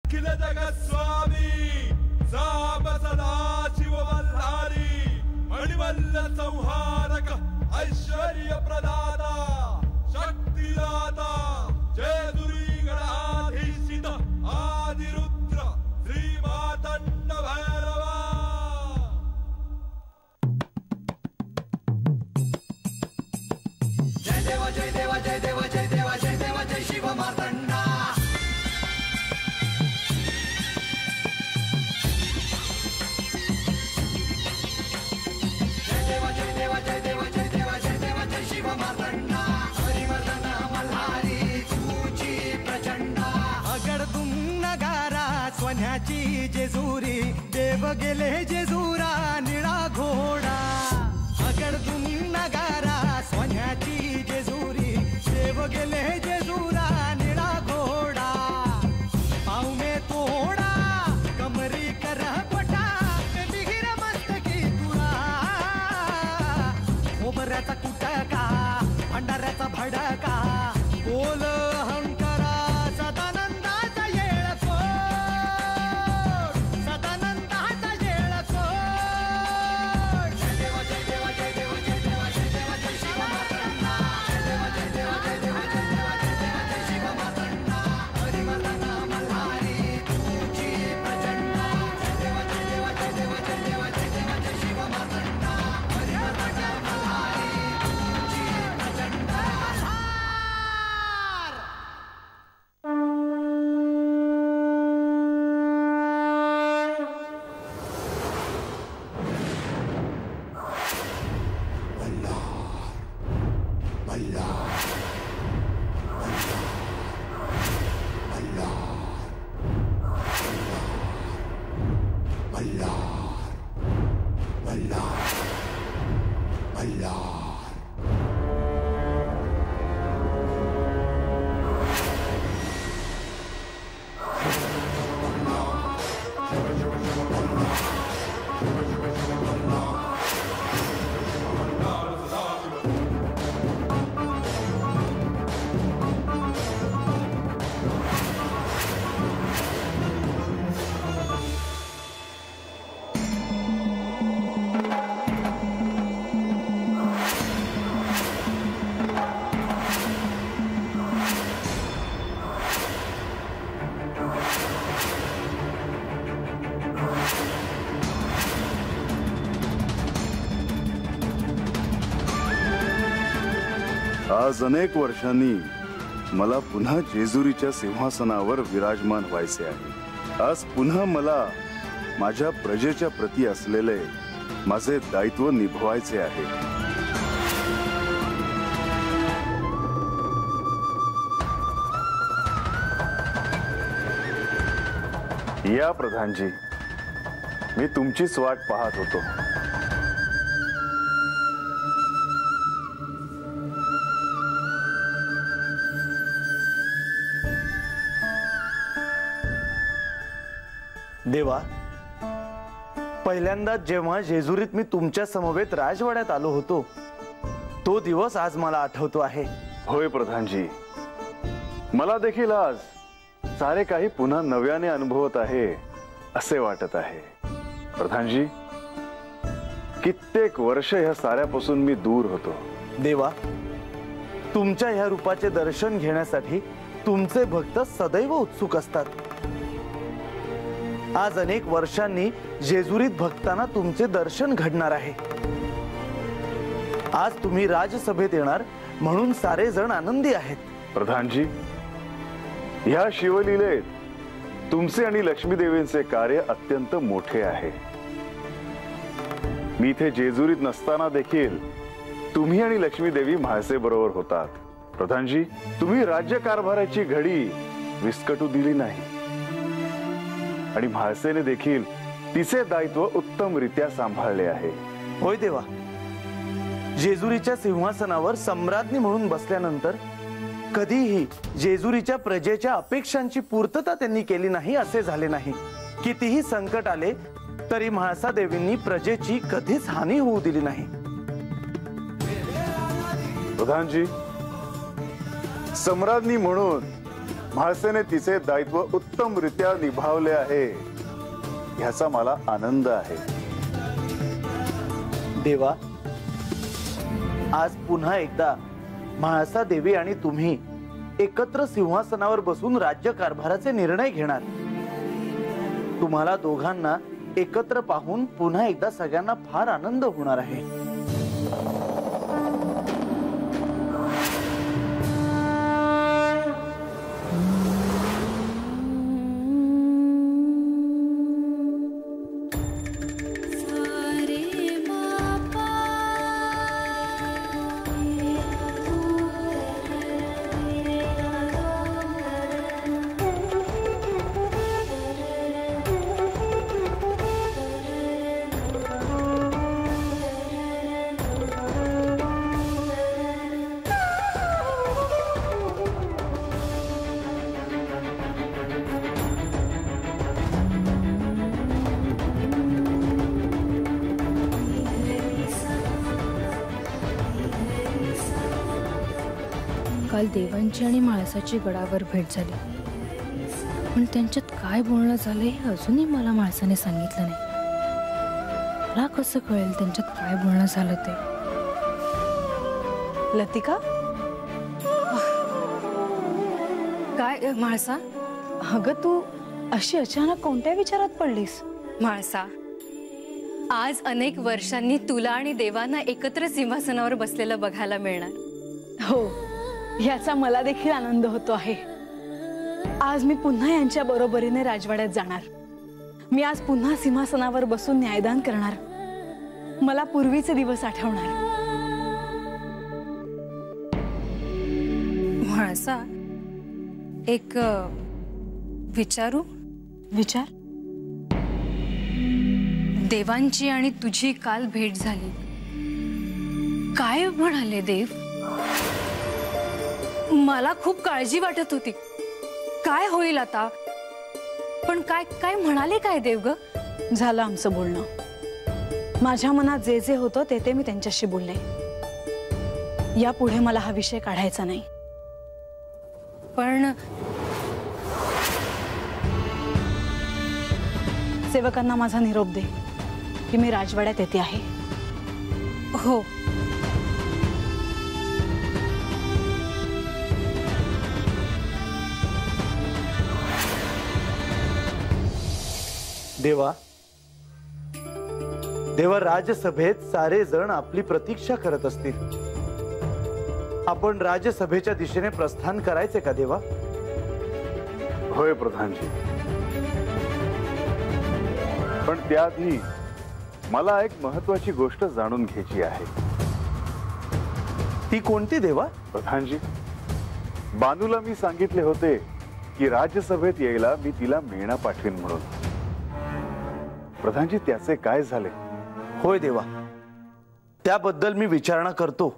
अखिल जगस्वामी साम सदा शिव मल्हारी मणिमल्ल संहारक ऐश्वर्य प्रदाता शक्तिदाता जेजुरी गणाधीशित आदिरुद्र श्री मातंड भैरवा। जय देवा जय देवा जय देवा जय देवा जय देवा जय शिव मातंडा। सोन्याची जेजुरी देव गेले जेजुरा निळा घोडा अगडून नगारा सोन्याची जेजुरी देव गेले जेजुरा निळा घोडा पावमे तोडा कमरी कर पटा बिगिर मस्तकी तुरा खोबऱ्याचा कुटका भंडाऱ्याचा भडका बोल अहंकारा सदानंदाचा येळको सदानंदाचा येळको। जय देवा जय देवा जय देवा जय देवा जय देवा जय शिव मातंडा। जय देवा जय देवा जय देवा जय देवा जय देवा जय शिव मातंडा। हरिवर्धन मल्हारी तुझी प्रचंडा। जय देवा जय देवा जय देवा जय देवा जय देवा जय शिव मातंडा। हरिवर्धन मल्हारी तुझी प्रचंडा। आज अनेक वर्षांनी मला पुन्हा जेजुरीच्या सिंहासनावर विराजमान व्हायचे आहे। आज पुन्हा मला माझ्या प्रजेच्या प्रती असलेले माझे दायित्व निभवायचे आहे। या प्रधानजी, मी तुमचीच वाट पाहत होतो। देवा, पहिल्यांदा जेव्हा जेजुरीत मी तुमच्या समवेत राजवाड्यात आलो होतो तो दिवस आज मला आठवतो आहे। होय प्रधानजी, मला देखील आज सारे काही पुन्हा नव्याने अनुभवत आहे असे वाटत आहे। प्रधानजी, कित्येक वर्ष ह्या साऱ्यापासून मी दूर होतो। देवा, तुमच्या ह्या रूपाचे दर्शन घेण्यासाठी तुमचे भक्त सदैव उत्सुक असतात। आज अनेक वर्षांनी जेजुरीत भक्तांना तुमचे दर्शन घडणार आहे। आज तुम्ही राजसभेत येणार म्हणून सारे जण आनंदी आहेत। प्रधानजी, ह्या शिवलीलेत तुमचे आणि लक्ष्मी देवींचे कार्य अत्यंत मोठे आहे। मी इथे जेजुरीत नसताना देखील तुम्ही आणि लक्ष्मी देवी म्हाळसे बरोबर होतात। प्रधानजी, तुम्ही राज्यकारभाराची घडी विस्कटू दिली नाही आणि म्हाळसेने देखील तिचे दायित्व उत्तमरित्या सांभाळले आहे। होय देवा, जेजुरीच्या सिंहासनावर सम्राज्ञी म्हणून बसल्यानंतर कधीही जेजुरीच्या प्रजेच्या अपेक्षांची पूर्तता त्यांनी केली नाही असे झाले नाही। कितीही संकट आले तरी म्हाळसा देवींनी प्रजेची कधीच हानी होऊ दिली नाही। प्रधानजी, सम्राज्ञी म्हणून म्हाळसेने तिचे दायित्व उत्तमरित्या निभावले आहे ह्याचा मला आनंद आहे. देवा, आज पुन्हा एकदा म्हाळसा देवी आणि तुम्ही एकत्र सिंहासनावर बसून राज्य कारभाराचे निर्णय घेणार. तुम्हाला दोघांना एकत्र पाहून पुन्हा एकदा सगळ्यांना फार आनंद होणार आहे. काल देवांची आणि म्हाळसाची गडावर भेट झाली, पण त्यांच्यात काय बोलणं झालंय हे अजूनही मला म्हाळसाने सांगितलं नाही. मला कसं कळेल त्यांच्यात काय बोलणं झालं ते? लतिका, काय म्हाळसा? अगं तू अशी अचानक कोणत्या विचारात पडलीस? म्हाळसा, आज अनेक वर्षांनी तुला आणि देवांना एकत्र सिंहासनावर बसलेलं बघायला मिळणार. हो, याचा मला देखील आनंद होतो आहे. आज मी पुन्हा यांच्या बरोबरीने राजवाड्यात जाणार. मी आज पुन्हा सिंहासनावर बसून न्यायदान करणार. मला पूर्वीचे दिवस आठवणार. म्हाळसा, एक विचारू? विचार. देवांची आणि तुझी काल भेट झाली, काय म्हणाले देव? मला खूप काळजी वाटत होती, काय होईल आता, पण काय काय म्हणाले काय देव ग? झालं आमचं बोलणं. माझ्या मनात जे जे होतं ते ते मी त्यांच्याशी बोलले. यापुढे मला हा विषय काढायचा नाही. पण सेवकांना माझा निरोप दे की मी राजवाड्यात येते आहे. हो. देवा, देवा, राजसभेत सारे जण आपली प्रतीक्षा करत असतील. आपण राजसभेच्या दिशेने प्रस्थान करायचे का देवा? होय प्रधानजी, पण त्याआधी मला एक महत्वाची गोष्ट जाणून घ्यायची आहे. ती कोणती देवा? प्रधानजी, बानूला मी सांगितले होते की राज्यसभेत यायला मी तिला मेणा पाठवीन म्हणून. प्रधानजी, त्याचे काय झाले? होय देवा, त्याबद्दल मी विचारणा करतो.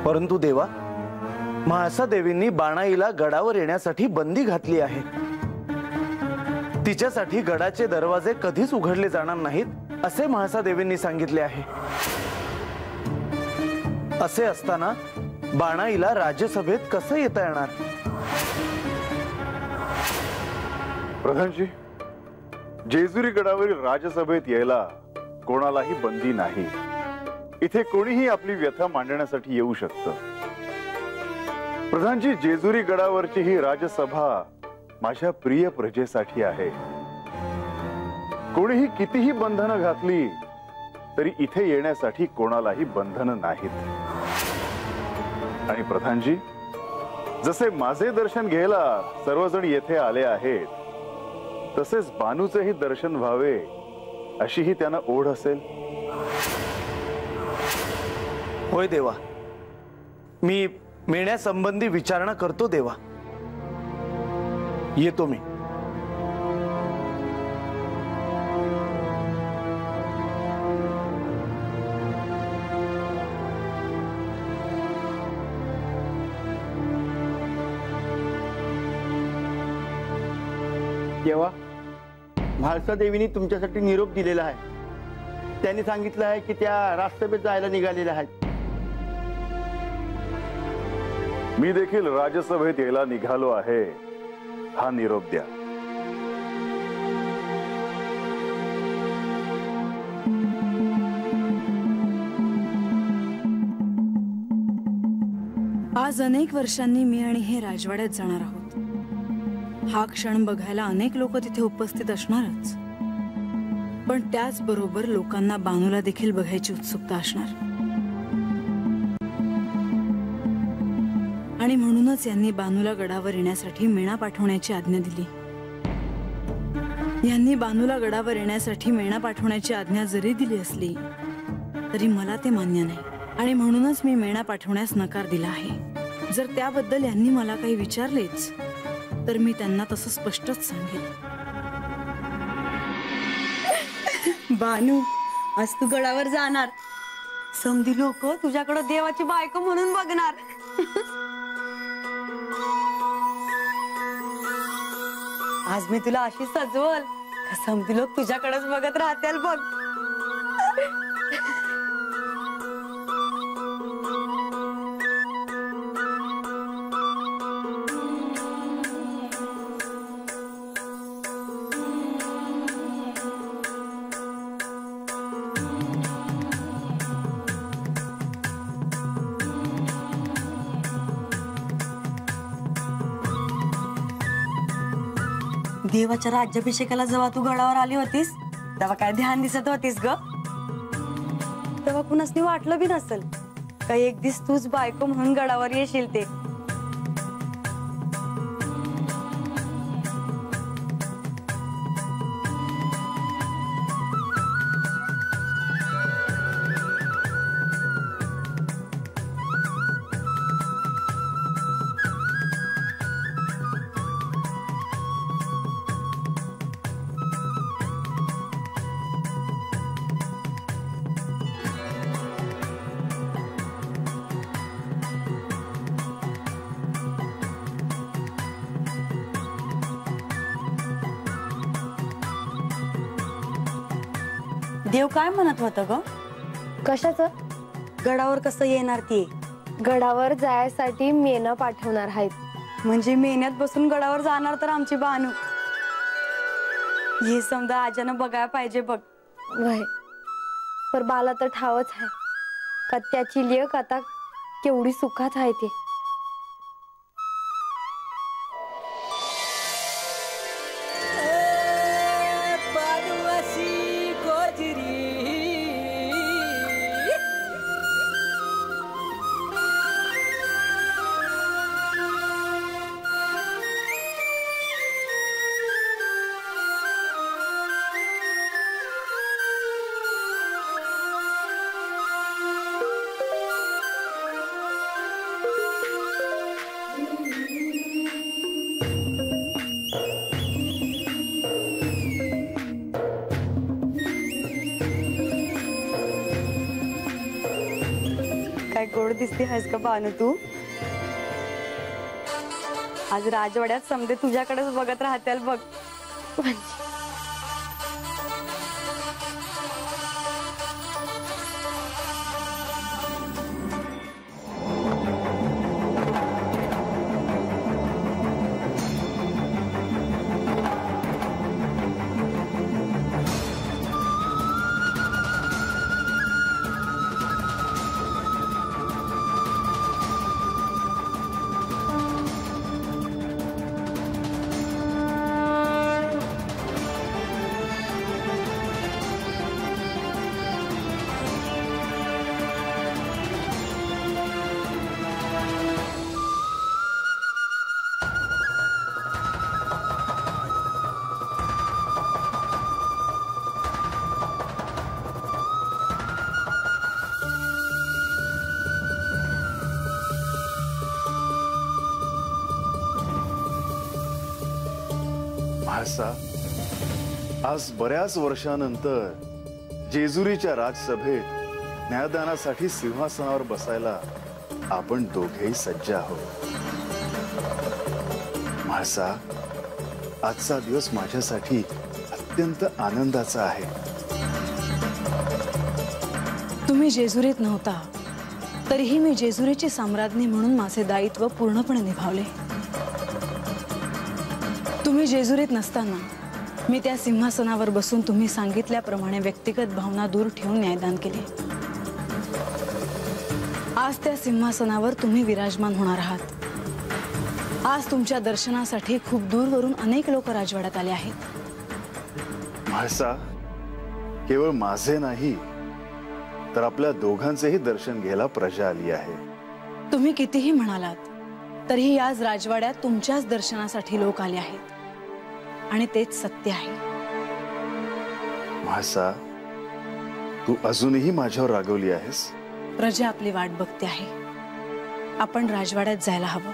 परंतु देवा, म्हाळसा देवींनी बाणाईला गडावर येण्यासाठी बंदी घातली आहे. तिच्यासाठी गडाचे दरवाजे कधीच उघडले जाणार नाहीत असे म्हाळसा देवींनी सांगितले आहे. असे असताना बाणाईला राज्यसभेत कसं येता येणार? प्रधानजी, जेजुरी गडावरील राज्यसभेत यायला कोणालाही बंदी नाही. इथे कोणीही आपली व्यथा मांडण्यासाठी येऊ शकतं. प्रधानजी, जेजुरी गडावरची ही राज्यसभा माझ्या प्रिय प्रजेसाठी आहे. कोणीही कितीही बंधनं घातली तरी इथे येण्यासाठी कोणालाही बंधनं नाहीत. आणि प्रधानजी, जसे माझे दर्शन घ्यायला सर्वजण येथे आले आहेत, तसेच बानूचेही दर्शन व्हावे अशीही त्यांना ओढ असेल. होय देवा, मी मेण्यासंबंधी विचारणा करतो देवा. येतो मी. देवा, म्हाळसा देवीने तुमच्यासाठी निरोप दिलेला आहे. त्यांनी सांगितलं आहे की त्या राजसभेत जायला निघालेल्या आहेत. मी देखील राजसभेत यायला निघालो आहे, हा निरोप द्या. आज अनेक वर्षांनी मी आणि हे राजवाड्यात जाणार आहोत. हा क्षण बघायला अनेक लोक तिथे उपस्थित असणारच, पण त्याचबरोबर लोकांना बानूला देखील बघायची उत्सुकता असणार. आणि म्हणूनच यांनी बानूला गडावर येण्यासाठी मेणा पाठवण्याची आज्ञा दिली. यांनी बानूला गडावर येण्यासाठी मेणा पाठवण्याची आज्ञा जरी दिली असली तरी मला ते मान्य नाही, आणि म्हणूनच मी मेणा पाठवण्यास नकार दिला आहे. जर त्याबद्दल यांनी मला काही विचारलेच तर मी त्यांना तसं स्पष्टच सांगेन. बानू, आज तू गडावर जाणार. समधी लोक तुझ्याकडे देवाची बायको म्हणून बघणार. आज मी तुला अशी सजवल का समधी लोक तुझ्याकडेच बघत राहतील बघ. देवाच्या राज्याभिषेकाला जेव्हा तू गडावर आली होतीस तेव्हा काय ध्यान दिसत होतीस ग? तेव्हा कुणासनी वाटलं बी नसेल का एक दिवस तूच बायको म्हणून गडावर येशील ते. देव काय म्हणत होतं ग? कशाचं? गडावर कसं येणार ती? गडावर जायसाठी मेणं पाठवणार आहेत. म्हणजे मेहनत बसून गडावर जाणार तर आमची बानू. हे समजा आजानं बघायला पाहिजे बघ. वय पर बाला तर ठावच आहे का त्याची लेक आता केवढी सुखात आहे ते. काय गोड दिसते आहेस का बानू तू? आज राजवाड्यात समजे तुझ्याकडेच बघत राहतील बघ. आज बऱ्याच वर्षानंतर जेजुरीच्या राजसभेत न्यायदानासाठी सिंहासनावर बसायला आपण दोघेही सज्ज आहोत. म्हाळसा, आजचा दिवस माझ्यासाठी अत्यंत आनंदाचा आहे. तुम्ही जेजुरीत नव्हता तरीही मी जेजुरीची सम्राज्ञी म्हणून माझे दायित्व पूर्णपणे निभावले. तुम्ही जेजुरीत नसताना मी त्या सिंहासनावर बसून तुम्ही सांगितल्याप्रमाणे व्यक्तिगत भावना दूर ठेवून न्यायदान केले. आज त्या सिंहासनावर तुम्ही विराजमान होणार आहात. आज तुमच्या दर्शनासाठी खूप दूरवरून अनेक लोक राजवाड्यात आले आहेत. म्हाळसा, केवळ माझे नाही तर आपल्या दोघांचेही दर्शन घ्यायला प्रजा आली आहे. तुम्ही कितीही म्हणालात तरीही आज राजवाड्यात तुमच्याच दर्शनासाठी लोक आले आहेत आणि तेच सत्य आहे. म्हाळसा, तू अजूनही माझ्यावर रागवली आहेस? प्रजा आपली वाट बघते आहे. आपण राजवाड्यात जायला हवं.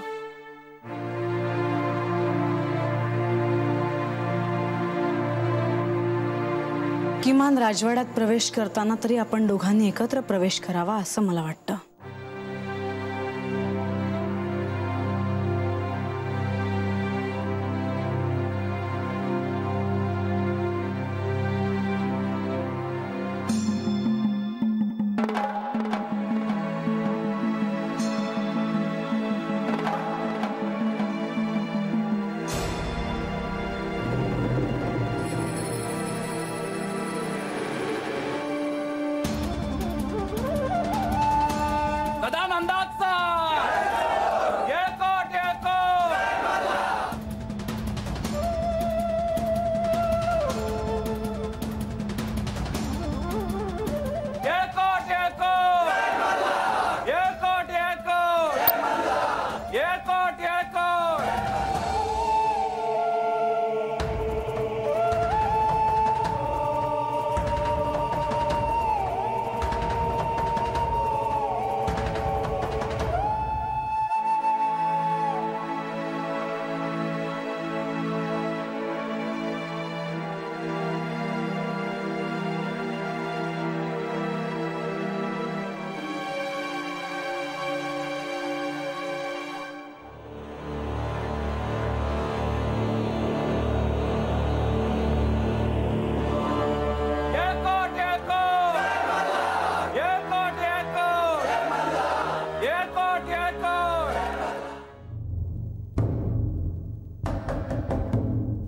किमान राजवाड्यात प्रवेश करताना तरी आपण दोघांनी एकत्र प्रवेश करावा असं मला वाटतं.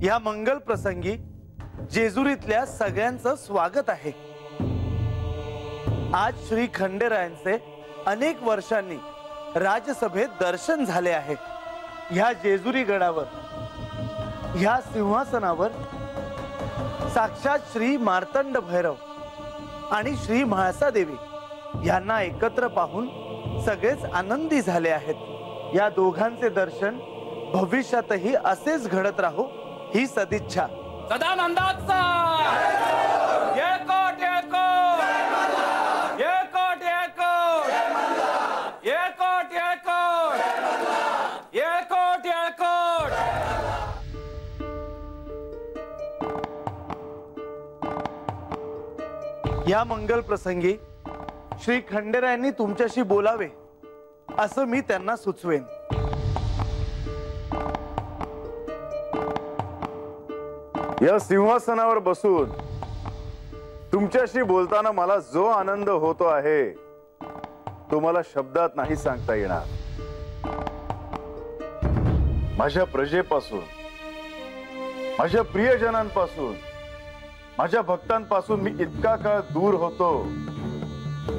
या मंगल प्रसंगी जेजुरीतल्या सगळ्यांचं स्वागत आहे. आज श्री खंडेरायांचे अनेक वर्षांनी राजसभेत दर्शन झाले आहे. ह्या जेजुरी गडावर, ह्या सिंहासनावर साक्षात श्री मार्तंड भैरव आणि श्री म्हाळसा देवी यांना एकत्र पाहून सगळेच आनंदी झाले आहेत. या दोघांचे दर्शन भविष्यातही असेच घडत राहो ही सदिच्छा. सदानंदाचा एकट एकट एकट एकट एकट एकट एकट. या मंगल प्रसंगी श्री खंडेरायांनी तुमच्याशी बोलावे असं मी त्यांना सुचवेन. या सिंहासनावर बसून तुमच्याशी बोलताना मला जो आनंद होतो आहे तो मला शब्दात नाही सांगता येणार. माझ्या प्रजेपासून, माझ्या प्रियजनांपासून, माझ्या भक्तांपासून मी इतका काळ दूर होतो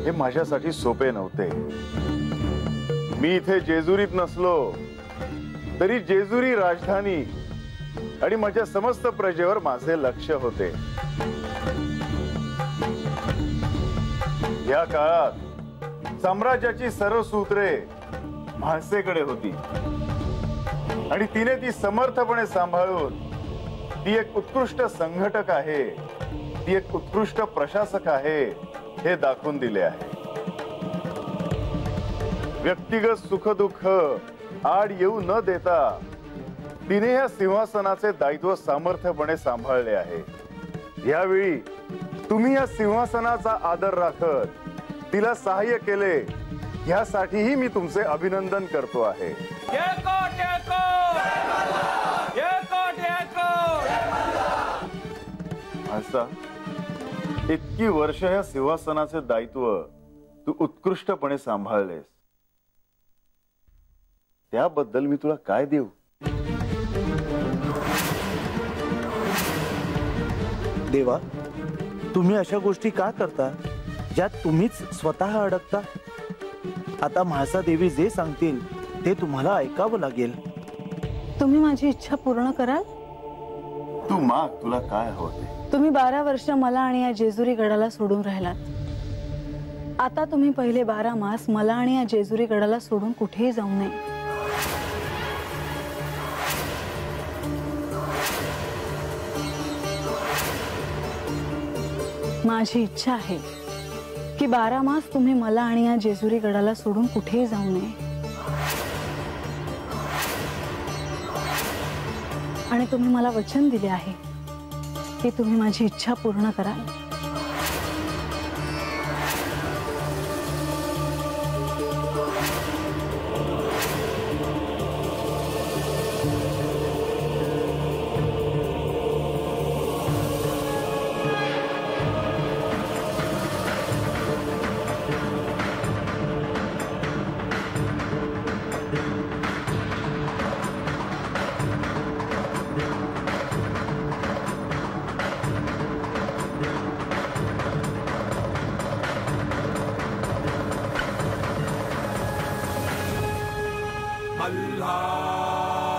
हे माझ्यासाठी सोपे नव्हते. मी इथे जेजुरीत नसलो तरी जेजुरी राजधानी आणि माझ्या समस्त प्रजेवर माझे लक्ष होते. या काळात साम्राज्याची सर्व सूत्रे म्हाळसेकडे होती आणि तिने ती समर्थपणे सांभाळून ती एक उत्कृष्ट संघटक आहे, ती एक उत्कृष्ट प्रशासक आहे हे दाखवून दिले आहे. व्यक्तिगत सुखदुःख आड येऊ न देता तिने या सिंहासनाचे दायित्व सामर्थ्यपणे सांभाळले आहे. यावेळी तुम्ही या सिंहासनाचा आदर राखत तिला सहाय्य केले यासाठीही मी तुमचे अभिनंदन करतो आहे. इतकी वर्ष या सिंहासनाचे दायित्व तू उत्कृष्टपणे सांभाळलेस, त्याबद्दल मी तुला काय देऊ? देवा, तुम्ही अशा गोष्टी का करता ज्यात तुम्हीच स्वतः अडकता? आता म्हाळसा देवी जे सांगतील ते तुम्हाला ऐकावं लागेल. तुम्ही माझी इच्छा पूर्ण कराल? तू माग, तुला काय हवं ते. तुम्ही 12 वर्ष मला आणि या जेजुरी गडाला सोडून राहिलात. आता तुम्ही पहिले 12 मास मला आणि या जेजुरी गडाला सोडून कुठेही जाऊ नये. माझी इच्छा आहे की 12 मास तुम्ही मला आणि या जेजुरी गडाला सोडून कुठेही जाऊ नये. आणि तुम्ही मला वचन दिले आहे की तुम्ही माझी इच्छा पूर्ण कराल. अल्लाह